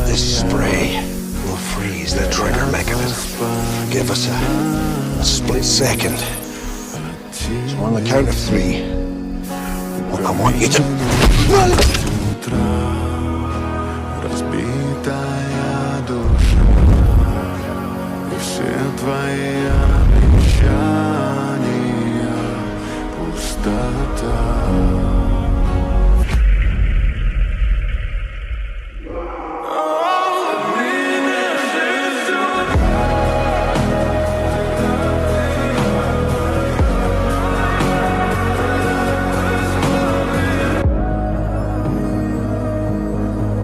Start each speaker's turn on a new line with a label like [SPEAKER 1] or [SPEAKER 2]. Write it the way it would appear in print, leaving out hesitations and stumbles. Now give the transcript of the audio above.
[SPEAKER 1] This spray will freeze the trigger mechanism. Give us a split second. So on the count of three, I want you to...
[SPEAKER 2] Разбитая душа, и все твои обещания пустота.